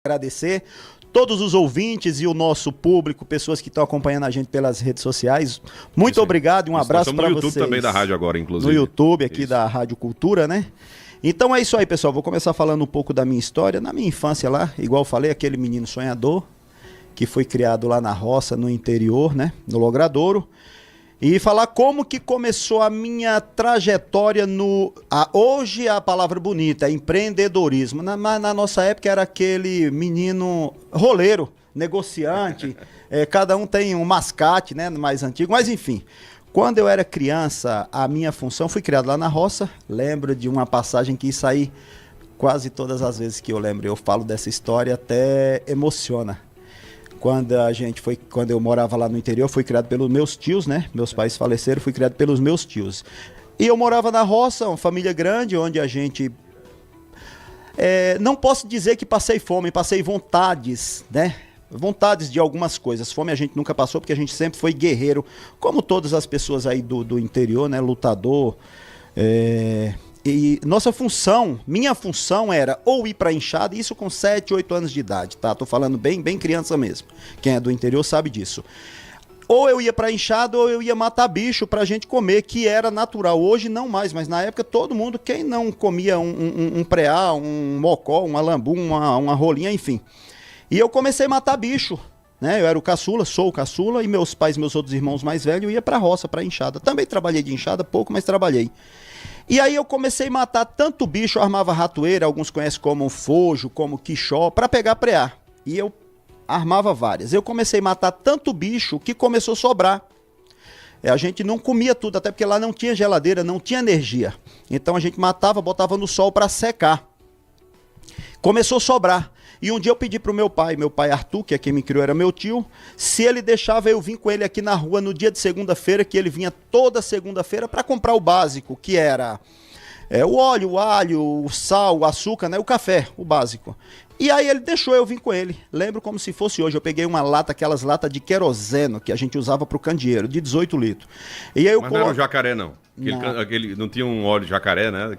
Agradecer todos os ouvintes e o nosso público, pessoas que estão acompanhando a gente pelas redes sociais. Muito obrigado e um abraço para vocês. No YouTube também da rádio agora, inclusive. No YouTube aqui da Rádio Cultura, né? Então é isso aí, pessoal. Vou começar falando um pouco da minha história. Na minha infância lá, igual eu falei, aquele menino sonhador que foi criado lá na roça, no interior, né? No Logradouro. E falar como que começou a minha trajetória no... hoje a palavra bonita é empreendedorismo. Na nossa época era aquele menino roleiro, negociante. Cada um tem um mascate, né? Mais antigo. Mas enfim, quando eu era criança, a minha função... Fui criado lá na roça. Lembro de uma passagem que isso aí, quase todas as vezes que eu lembro, eu falo dessa história, até emociona. Quando eu morava lá no interior, fui criado pelos meus tios, né? Meus pais faleceram, fui criado pelos meus tios. E eu morava na roça, uma família grande, onde a gente... não posso dizer que passei fome, passei vontades, né? Vontades de algumas coisas. Fome a gente nunca passou, porque a gente sempre foi guerreiro, como todas as pessoas aí do interior, né? Lutador. E nossa função, minha função era ou ir pra enxada, isso com 7, 8 anos de idade, tá? Tô falando bem criança mesmo. Quem é do interior sabe disso. Ou eu ia pra enxada ou eu ia matar bicho pra gente comer, que era natural. Hoje não mais, mas na época todo mundo, quem não comia um preá, um mocó, um alambu, uma rolinha, enfim. E eu comecei a matar bicho, né? Eu era o caçula, sou o caçula, e meus pais, meus outros irmãos mais velhos, eu ia pra roça, pra enxada. Também trabalhei de enxada, pouco, mas trabalhei. E aí eu comecei a matar tanto bicho, eu armava ratoeira, alguns conhecem como fojo, como quixó, para pegar preá. E eu armava várias. Eu comecei a matar tanto bicho que começou a sobrar. A gente não comia tudo, até porque lá não tinha geladeira, não tinha energia. Então a gente matava, botava no sol para secar. Começou a sobrar. E um dia eu pedi pro meu pai Arthur, que é quem me criou, era meu tio, se ele deixava eu vir com ele aqui na rua no dia de segunda-feira, que ele vinha toda segunda-feira para comprar o básico, que era o óleo, o alho, o sal, o açúcar, né, o café, o básico. E aí ele deixou eu vir com ele. Lembro como se fosse hoje. Eu peguei uma lata, aquelas latas de queroseno que a gente usava pro candeeiro, de 18 litros. E aí Mas não era o jacaré, não. Não tinha um óleo de jacaré, né?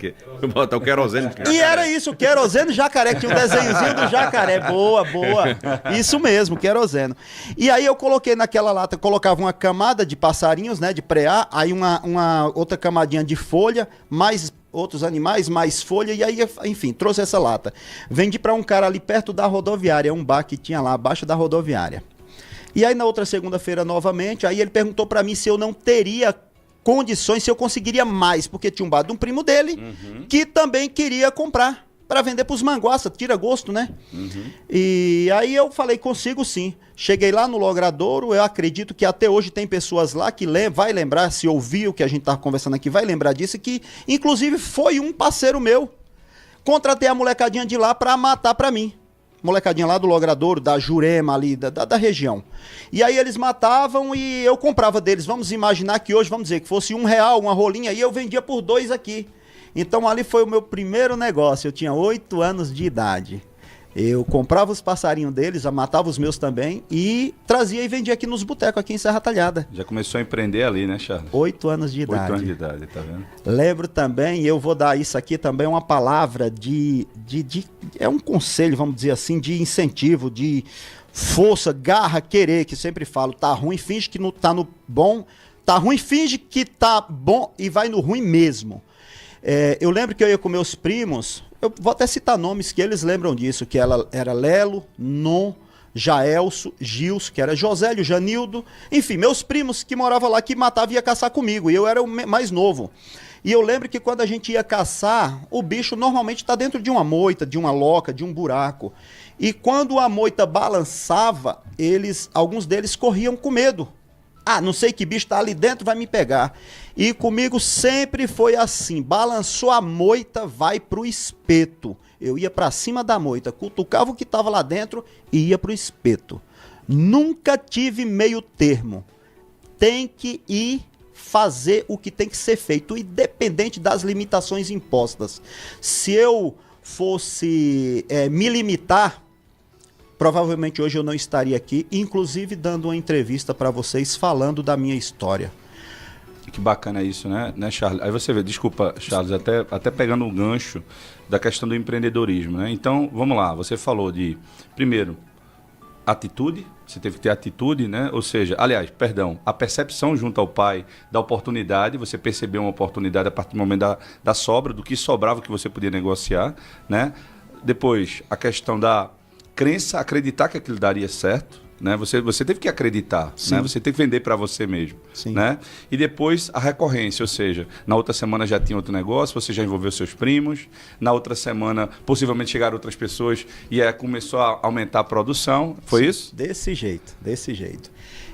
Botar o querosene. E era isso, queroseno e jacaré, que tinha um desenhozinho do jacaré. Boa. Isso mesmo, queroseno. E aí eu coloquei naquela lata, colocava uma camada de passarinhos, né? De preá, aí uma outra camadinha de folha, mais outros animais, mais folha, e aí, enfim, trouxe essa lata. Vendi para um cara ali perto da rodoviária, um bar que tinha lá abaixo da rodoviária. E aí na outra segunda-feira novamente, aí ele perguntou para mim se eu não teria condições, se eu conseguiria mais, porque tinha um bar de um primo dele, que também queria comprar para vender para os manguaça, tira gosto, né? E aí eu falei, consigo sim. Cheguei lá no Logradouro, eu acredito que até hoje tem pessoas lá que vai lembrar, se ouvir o que a gente tá conversando aqui, vai lembrar disso, que inclusive foi um parceiro meu. Contratei a molecadinha de lá para matar para mim. Molecadinha lá do Logradouro, da Jurema ali, da região. E aí eles matavam e eu comprava deles. Vamos imaginar que hoje, vamos dizer, que fosse R$1, uma rolinha, e eu vendia por 2 aqui. Então ali foi o meu primeiro negócio. Eu tinha 8 anos de idade. Eu comprava os passarinhos deles, matava os meus também e trazia e vendia aqui nos botecos, aqui em Serra Talhada. Já começou a empreender ali, né, Charles? 8 anos de idade. 8 anos de idade, tá vendo? Lembro também, eu vou dar isso aqui também, uma palavra é um conselho, vamos dizer assim, de incentivo, de força, garra, querer, que sempre falo, tá ruim, finge que não tá no bom, tá ruim, finge que tá bom e vai no ruim mesmo. Eu lembro que eu ia com meus primos, eu vou até citar nomes que eles lembram disso, que ela era Lelo, Non, Jaelso, Gilson, que era Josélio, Janildo, enfim, meus primos que moravam lá, que matavam e ia caçar comigo, e eu era o mais novo. E eu lembro que quando a gente ia caçar, o bicho normalmente está dentro de uma moita, de uma loca, de um buraco. E quando a moita balançava, alguns deles corriam com medo. Não sei que bicho tá ali dentro, vai me pegar. E comigo sempre foi assim, balançou a moita, vai pro espeto. Eu ia pra cima da moita, cutucava o que tava lá dentro e ia pro espeto. Nunca tive meio termo. Tem que ir fazer o que tem que ser feito, independente das limitações impostas. Se eu fosse me limitar, provavelmente hoje eu não estaria aqui, inclusive dando uma entrevista para vocês falando da minha história. Que bacana isso, né, Charles? Aí você vê, desculpa, Charles, até pegando um gancho da questão do empreendedorismo, né? Então, vamos lá, você falou de, primeiro, atitude, você teve que ter atitude, né? Ou seja, aliás, perdão, a percepção junto ao pai da oportunidade, você percebeu uma oportunidade a partir do momento da sobra, do que sobrava que você podia negociar, né? Depois, a questão da crença, acreditar que aquilo daria certo, né? Você teve que acreditar, né? Você teve que vender para você mesmo, né? E depois a recorrência, ou seja, na outra semana já tinha outro negócio, você já envolveu seus primos, na outra semana possivelmente chegaram outras pessoas e aí começou a aumentar a produção, foi isso? Desse jeito.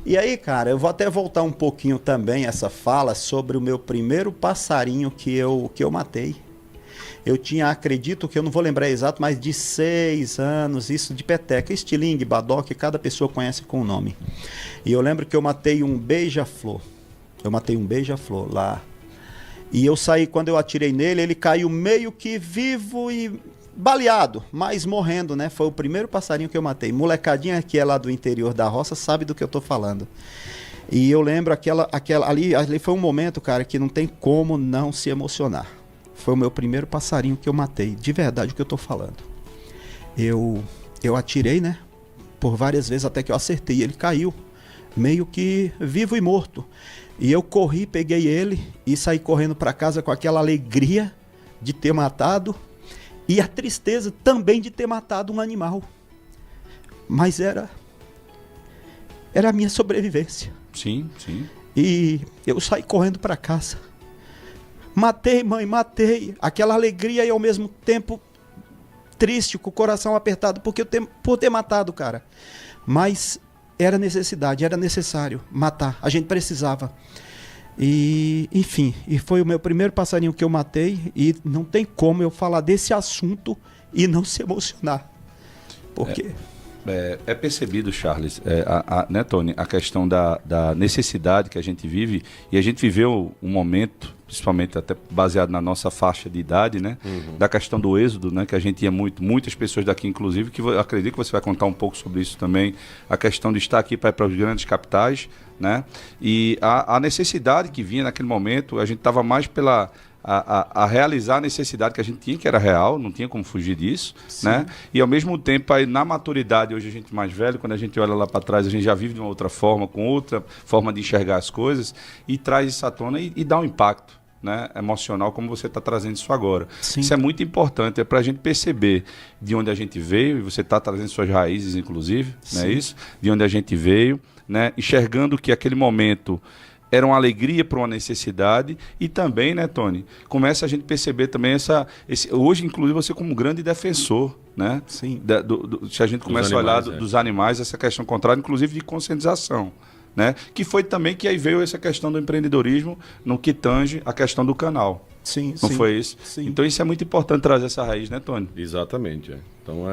E aí, cara, eu vou até voltar um pouquinho também essa fala sobre o meu primeiro passarinho que eu matei. Eu tinha, acredito que eu não vou lembrar exato, mas de 6 anos, isso de peteca, estilingue, badoque, cada pessoa conhece com o nome. E eu lembro que eu matei um beija-flor. Lá. E eu saí, quando eu atirei nele, ele caiu meio que vivo e baleado, mas morrendo, né? Foi o primeiro passarinho que eu matei. Molecadinha que é lá do interior da roça sabe do que eu tô falando. E eu lembro ali foi um momento, cara, que não tem como não se emocionar. Foi o meu primeiro passarinho que eu matei, de verdade o que eu tô falando. Eu atirei, né? Por várias vezes até que eu acertei. Ele caiu, meio que vivo e morto. E eu corri, peguei ele e saí correndo para casa com aquela alegria de ter matado e a tristeza também de ter matado um animal. Mas era a minha sobrevivência. Sim. E eu saí correndo para casa. Matei, mãe, matei. Aquela alegria e ao mesmo tempo triste, com o coração apertado por ter matado, cara. Mas era necessidade, era necessário matar. A gente precisava. E, enfim, foi o meu primeiro passarinho que eu matei e não tem como eu falar desse assunto e não se emocionar. Porque... É percebido, Charles, né, Tony, a questão da necessidade que a gente vive, e a gente viveu um momento, principalmente até baseado na nossa faixa de idade, né, da questão do êxodo, né, que a gente ia muitas pessoas daqui, inclusive, que eu acredito que você vai contar um pouco sobre isso também, a questão de estar aqui para ir para os grandes capitais, né, e a necessidade que vinha naquele momento, a gente estava mais pela... A realizar a necessidade que a gente tinha, que era real, não tinha como fugir disso, né? E ao mesmo tempo, aí, na maturidade, hoje a gente mais velho, quando a gente olha lá para trás, a gente já vive de uma outra forma, com outra forma de enxergar as coisas, e traz isso à tona e dá um impacto, né, emocional, como você está trazendo isso agora. Sim. Isso é muito importante, é para a gente perceber de onde a gente veio, e você está trazendo suas raízes, inclusive, não é isso? De onde a gente veio, né? Enxergando que aquele momento... era uma alegria para uma necessidade e também, né, Tony, começa a gente perceber também hoje, inclusive, você como um grande defensor, né? Sim. Se a gente começa a olhar dos animais, essa questão contrária, inclusive de conscientização, né? Que foi também que aí veio essa questão do empreendedorismo no que tange a questão do canal. Sim, Não foi isso? Sim. Então isso é muito importante trazer essa raiz, né, Tony? Exatamente. Então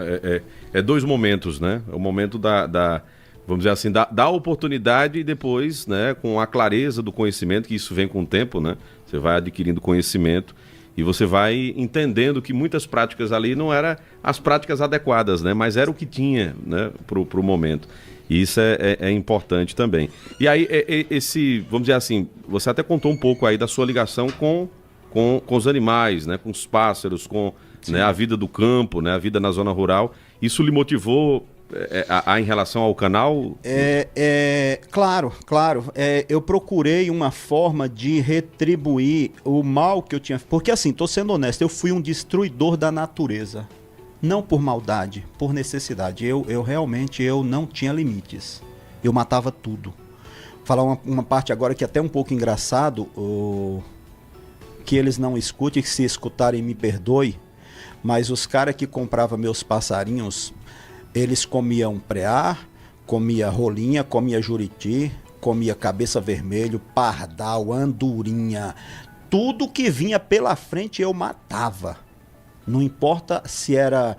é dois momentos, né? O momento vamos dizer assim, da oportunidade e depois, né, com a clareza do conhecimento, que isso vem com o tempo, né? Você vai adquirindo conhecimento e você vai entendendo que muitas práticas ali não eram as práticas adequadas, né? Mas era o que tinha, né, pro momento. E isso é importante também. E aí, vamos dizer assim, você até contou um pouco aí da sua ligação com os animais, né? Com os pássaros, com, né, a vida do campo, né? A vida na zona rural. Isso lhe motivou... em relação ao canal? Claro. Eu procurei uma forma de retribuir o mal que eu tinha. Porque assim, tô sendo honesto, eu fui um destruidor da natureza. Não por maldade, por necessidade. Eu realmente não tinha limites. Eu matava tudo. Vou falar uma parte agora que é até um pouco engraçado, que eles não escutem, que se escutarem me perdoe, mas os caras que compravam meus passarinhos... eles comiam preá, comia rolinha, comia juriti, comia cabeça vermelho, pardal, andorinha. Tudo que vinha pela frente eu matava. Não importa se era...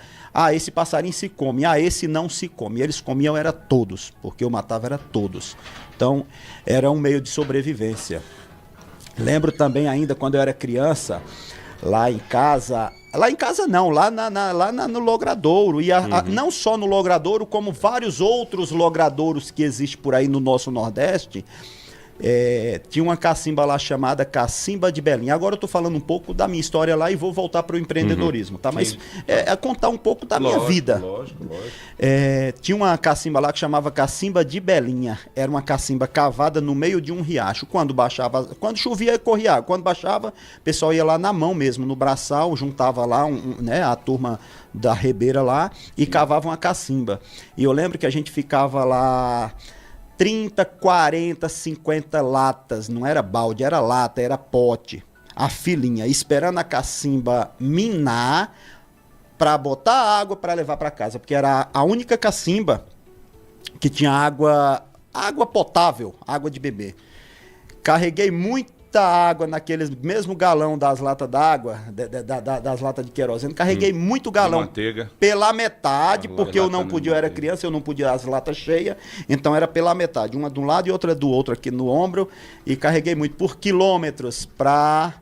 esse passarinho se come, esse não se come. Eles comiam, era todos, porque eu matava, era todos. Então, era um meio de sobrevivência. Lembro também ainda, quando eu era criança, lá em casa não, lá no logradouro. E não só no logradouro, como vários outros logradouros que existem por aí no nosso Nordeste, Tinha uma cacimba lá chamada Cacimba de Belinha. Agora eu tô falando um pouco da minha história lá e vou voltar para o empreendedorismo, tá? Mas contar um pouco da minha vida. Lógico. Tinha uma cacimba lá que chamava Cacimba de Belinha. Era uma cacimba cavada no meio de um riacho. Quando quando chovia, corria água. Quando baixava, o pessoal ia lá na mão mesmo, no braçal, juntava lá né, a turma da rebeira lá e cavava uma cacimba. E eu lembro que a gente ficava lá 30, 40, 50 latas, não era balde, era lata, era pote, a filinha, esperando a cacimba minar para botar água para levar para casa, porque era a única cacimba que tinha água potável, água de beber. Carreguei muita água naqueles mesmo galão das latas d'água, das latas de querosene. Carreguei muito galão manteiga. Pela metade, porque eu não podia, eu era criança, eu não podia as latas cheias, então era pela metade, uma de um lado e outra do outro aqui no ombro, e carreguei muito por quilômetros para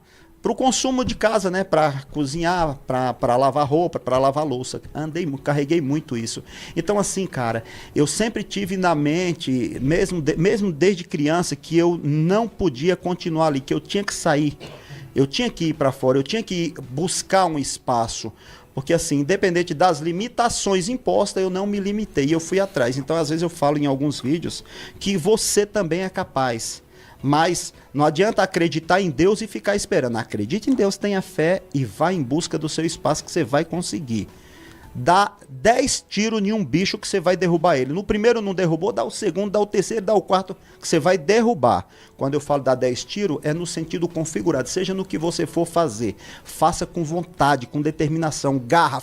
o consumo de casa, né? Para cozinhar, para lavar roupa, para lavar louça. Carreguei muito isso. Então, assim, cara, eu sempre tive na mente, mesmo desde criança, que eu não podia continuar ali, que eu tinha que sair. Eu tinha que ir para fora, eu tinha que buscar um espaço. Porque, assim, independente das limitações impostas, eu não me limitei, eu fui atrás. Então, às vezes eu falo em alguns vídeos que você também é capaz. Mas não adianta acreditar em Deus e ficar esperando. Acredite em Deus, tenha fé e vá em busca do seu espaço que você vai conseguir. Dá 10 tiros em um bicho que você vai derrubar ele. No primeiro não derrubou, dá o segundo, dá o terceiro, dá o quarto, que você vai derrubar. Quando eu falo dar 10 tiros, é no sentido configurado. Seja no que você for fazer. Faça com vontade, com determinação, garra.